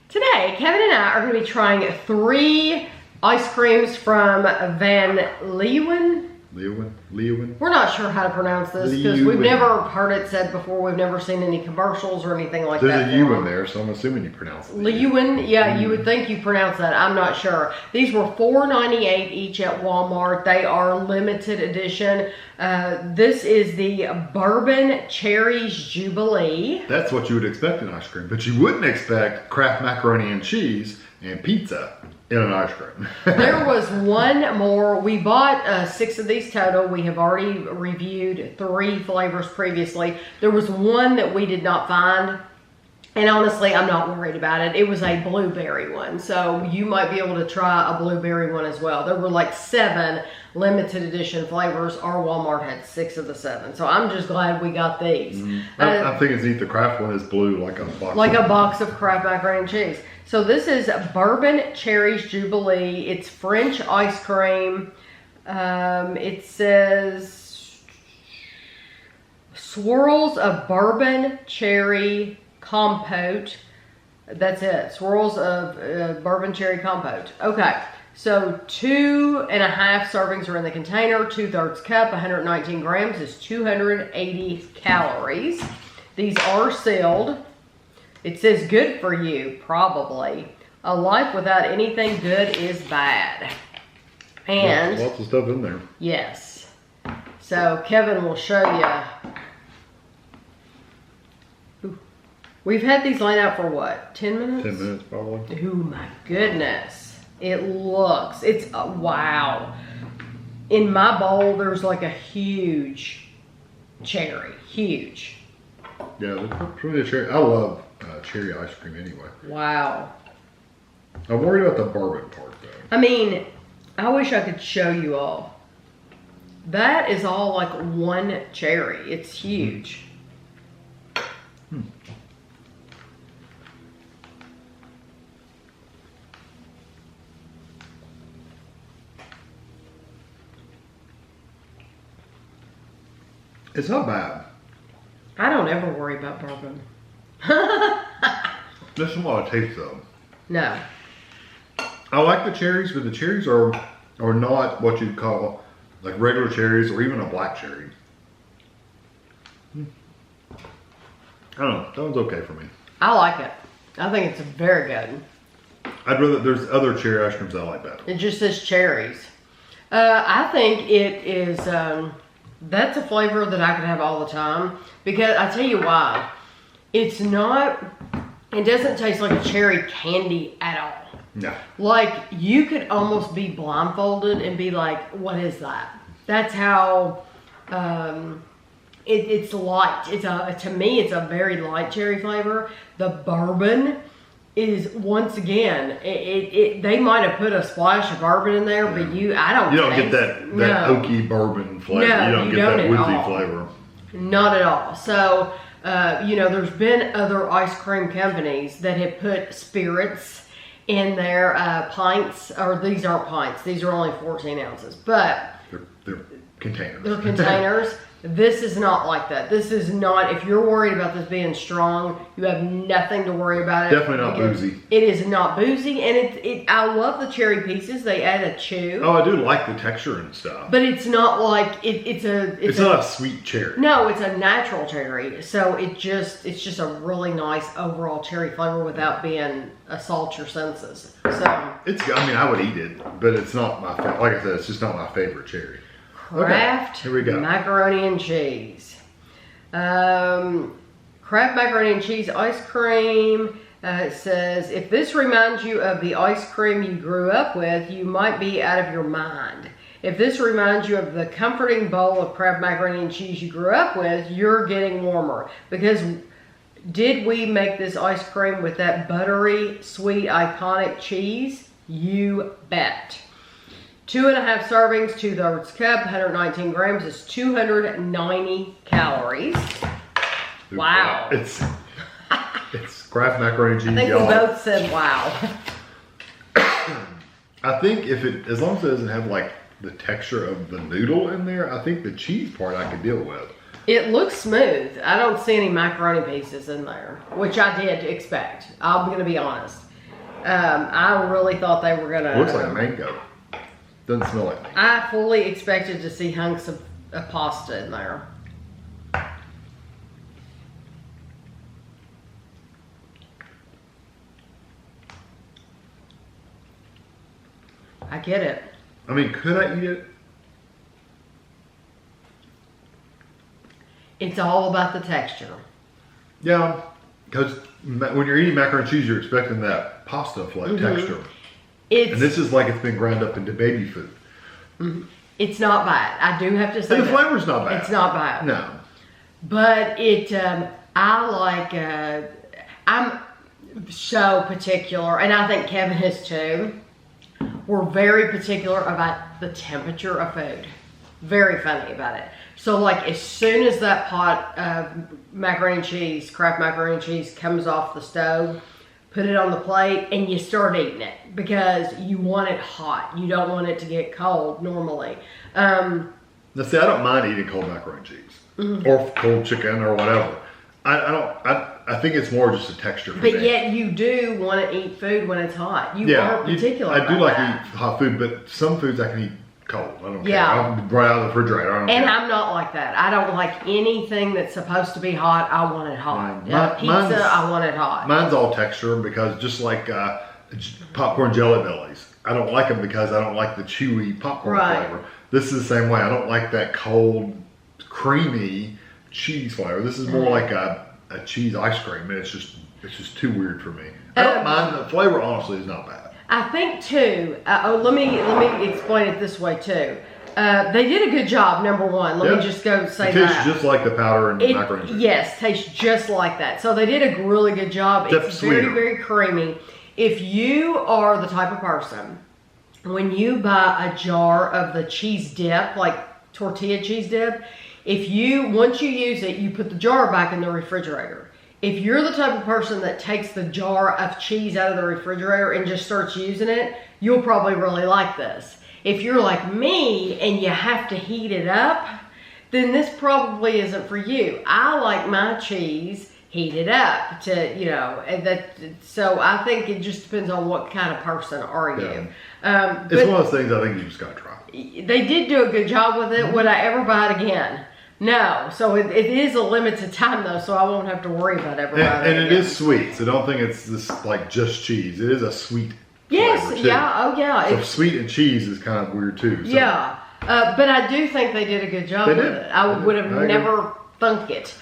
Today, Kevin and I are going to be trying 3 ice creams from Van Leeuwen. Leeuwen. We're not sure how to pronounce this because we've never heard it said before. We've never seen any commercials or anything like that. There's a U in there, so I'm assuming you pronounce it. Leeuwen, yeah, you would think you pronounce that. I'm not sure. These were $4.98 each at Walmart. They are limited edition. This is the Bourbon Cherries Jubilee. That's what you would expect in ice cream, but you wouldn't expect Kraft Macaroni and Cheese and pizza in an ice cream. There was one more. We bought 6 of these total. We have already reviewed 3 flavors previously. There was one that we did not find, and honestly, I'm not worried about it. It was a blueberry one, so you might be able to try a blueberry one as well. There were like 7 limited edition flavors. Our Walmart had 6 of the 7, so I'm just glad we got these. I think it's neat. The Kraft one is blue, like a box. Like a box of Kraft Macaroni and Cheese. So this is Bourbon Cherries Jubilee. It's French ice cream. It says swirls of bourbon cherry compote. That's it. Swirls of bourbon cherry compote. Okay. So 2.5 servings are in the container. 2/3 cup, 119 grams is 280 calories. These are sealed. It says good for you, probably. A life without anything good is bad. And lots of stuff in there. yes. So Kevin will show you. We've had these laid out for what? 10 minutes? 10 minutes probably. Oh my goodness. It looks, it's, wow. In my bowl, there's like a huge cherry. Huge. Yeah, they're pretty cherry. I love cherry ice cream anyway. Wow. I'm worried about the bourbon part though. I mean, I wish I could show you all. That is all like one cherry. It's huge. It's not bad. I don't ever worry about bourbon. There's a lot of taste though. No. I like the cherries, but the cherries are not what you'd call like regular cherries or even a black cherry. I don't know. That one's okay for me. I like it. I think it's very good. I'd rather, there's other cherry ice creams I like better. It just says cherries. I think it is, that's a flavor that I could have all the time. Because I tell you why. It's not, it doesn't taste like a cherry candy at all. No. Like, you could almost be blindfolded and be like, what is that? That's how, it's light. To me, it's a very light cherry flavor. The bourbon is, once again, they might have put a splash of bourbon in there, but I don't get that oaky bourbon flavor. No, you don't get that woodsy flavor. Not at all. So, there's been other ice cream companies that have put spirits in their pints, or these aren't pints. These are only 14 ounces, but they're containers. They're containers. This is not like that. This is not, if you're worried about this being strong, you have nothing to worry about it. Definitely not boozy. It is not boozy, and I love the cherry pieces. They add a chew. Oh, I do like the texture and stuff. But it's not like, it's not a sweet cherry. No, it's a natural cherry. So it's just a really nice overall cherry flavor without being assault your senses. So it's, I mean, I would eat it, but it's not my favorite. Like I said, it's just not my favorite cherry. Kraft Here we go. Macaroni and Cheese. Kraft Macaroni and Cheese ice cream. It says, if this reminds you of the ice cream you grew up with, you might be out of your mind. If this reminds you of the comforting bowl of Kraft Macaroni and Cheese you grew up with, you're getting warmer. Because did we make this ice cream with that buttery, sweet, iconic cheese? You bet. 2.5 servings, 2/3 cup, 119 grams is 290 calories. Wow. It's Kraft Macaroni and Cheese. I think we both said wow. I think as long as it doesn't have like the texture of the noodle in there, I think the cheese part I could deal with. It looks smooth. I don't see any macaroni pieces in there, which I did expect. I'm going to be honest. I really thought they were gonna. It looks like mango. Doesn't smell like mango. I fully expected to see hunks of pasta in there. I get it. I mean, could I eat it? It's all about the texture. Yeah, because when you're eating macaroni and cheese, you're expecting that pasta-like texture. And this is like it's been ground up into baby food. It's not bad. I do have to say And the flavor's not bad. It's not bad. No. But it, I like, I'm so particular, and I think Kevin is too. We're very particular about the temperature of food. Very funny about it. So like as soon as that pot of macaroni and cheese, Kraft Macaroni and Cheese comes off the stove, put it on the plate and you start eating it because you want it hot. You don't want it to get cold normally. Now see, I don't mind eating cold macaroni and cheese or cold chicken or whatever. I think it's more just a texture for me. But yet you do want to eat food when it's hot. You are particular I do like that. to eat hot food, but some foods I can eat cold. I don't care. Yeah. I'll right out of the refrigerator. I don't And care. I'm not like that. I don't like anything that's supposed to be hot. I want it hot. Pizza, mine's- I want it hot. Mine's all texture because just like popcorn jelly bellies, I don't like them because I don't like the chewy popcorn flavor. This is the same way. I don't like that cold, creamy cheese flavor. This is more like a cheese ice cream, and it's just too weird for me. I don't mind the flavor. Honestly, is not bad. I think too. Let me explain it this way too. They did a good job. Number one, let me just go say it tastes that. just like the powder and macaroni and cheese. Yes, tastes just like that. So they did a really good job. Except it's sweeter. very, very creamy. If you are the type of person, when you buy a jar of the cheese dip, like tortilla cheese dip, once you use it, you put the jar back in the refrigerator. If you're the type of person that takes the jar of cheese out of the refrigerator and just starts using it, you'll probably really like this. If you're like me and you have to heat it up, then this probably isn't for you. I like my cheese heated up so I think it just depends on what kind of person are you. It's one of those things I think you just gotta try. They did do a good job with it. Would I ever buy it again? No. So it is a limited time though, so I won't have to worry about ever buying it And it again. is sweet, so don't think it's this like just cheese. It is a sweet Yes, flavor too. yeah, oh yeah. So sweet and cheese is kind of weird too. So. Yeah, but I do think they did a good job with it. I would have never thunk it.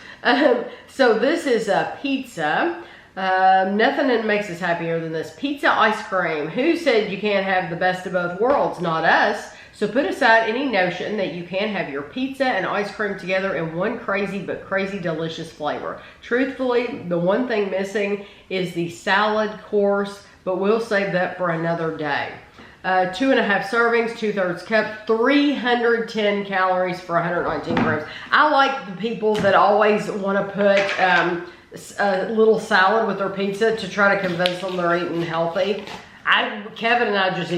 So this is a pizza. Nothing makes us happier than this. Pizza ice cream. Who said you can't have the best of both worlds? Not us. So put aside any notion that you can't have your pizza and ice cream together in one crazy but crazy delicious flavor. Truthfully, the one thing missing is the salad course, but we'll save that for another day. 2.5 servings, 2/3 cup, 310 calories for 119 grams. I like the people that always want to put a little salad with their pizza to try to convince them they're eating healthy. Kevin and I just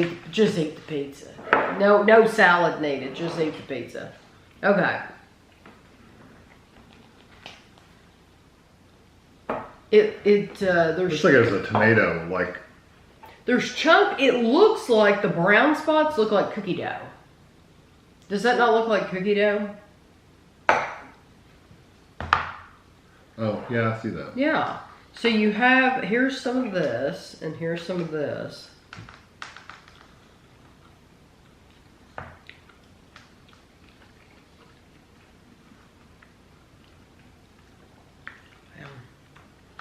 eat the pizza. No salad needed. Just eat the pizza. Okay. There's Looks like it's a tomato, like. There's chunk. It looks like the brown spots look like cookie dough. Does that not look like cookie dough? Oh yeah, I see that. Yeah. So here's some of this, and here's some of this.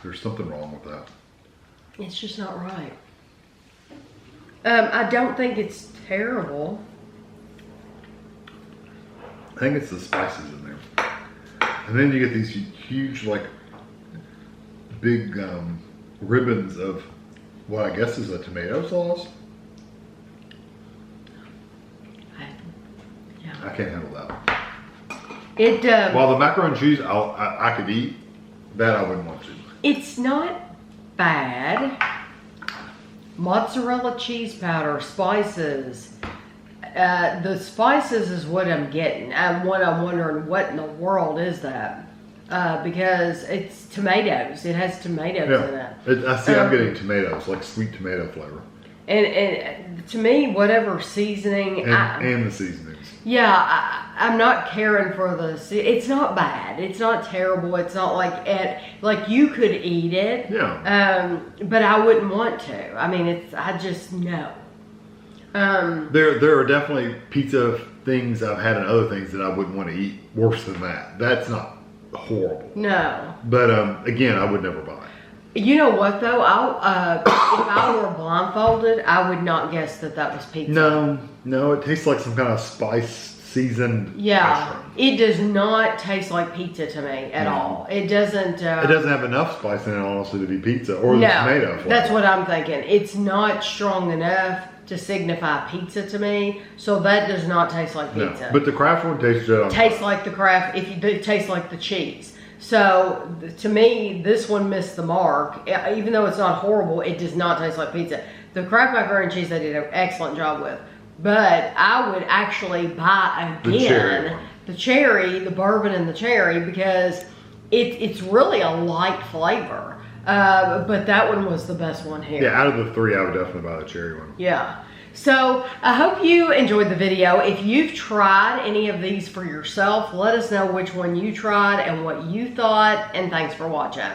There's something wrong with that. It's just not right. I don't think it's terrible. I think it's the spices in there. And then you get these huge, like, big ribbons of what I guess is a tomato sauce. I can't handle that. While the macaroni and cheese I could eat, that I wouldn't want to. It's not bad. Mozzarella cheese powder, spices. The spices is what I'm getting. I'm wondering what in the world is that. because it's tomatoes. It has tomatoes in it. I see. I'm getting tomatoes, like sweet tomato flavor. And to me, whatever seasoning and the seasonings. Yeah, I'm not caring for it's not bad. It's not terrible. It's not like you could eat it. Yeah. But I wouldn't want to. I mean, I just no. There are definitely pizza things I've had and other things that I wouldn't want to eat worse than that. That's not horrible. No. But again, I would never buy it. You know what though? If I were blindfolded, I would not guess that was pizza. No, it tastes like some kind of spice seasoned. Yeah, it does not taste like pizza to me at all. It doesn't. It doesn't have enough spice in it, honestly, to be pizza or the tomato flavor. That's what I'm thinking. It's not strong enough to signify pizza to me, so that does not taste like pizza. No, but the Kraft one tastes good. Tastes like the Kraft. It tastes like the cheese. So to me, this one missed the mark. Even though it's not horrible, it does not taste like pizza. The Kraft Macaroni Cheese they did an excellent job with. But I would actually buy again the bourbon and the cherry, because it's really a light flavor. But that one was the best one here. Yeah, out of the three, I would definitely buy the cherry one. Yeah. So I hope you enjoyed the video. If you've tried any of these for yourself, let us know which one you tried and what you thought. And thanks for watching.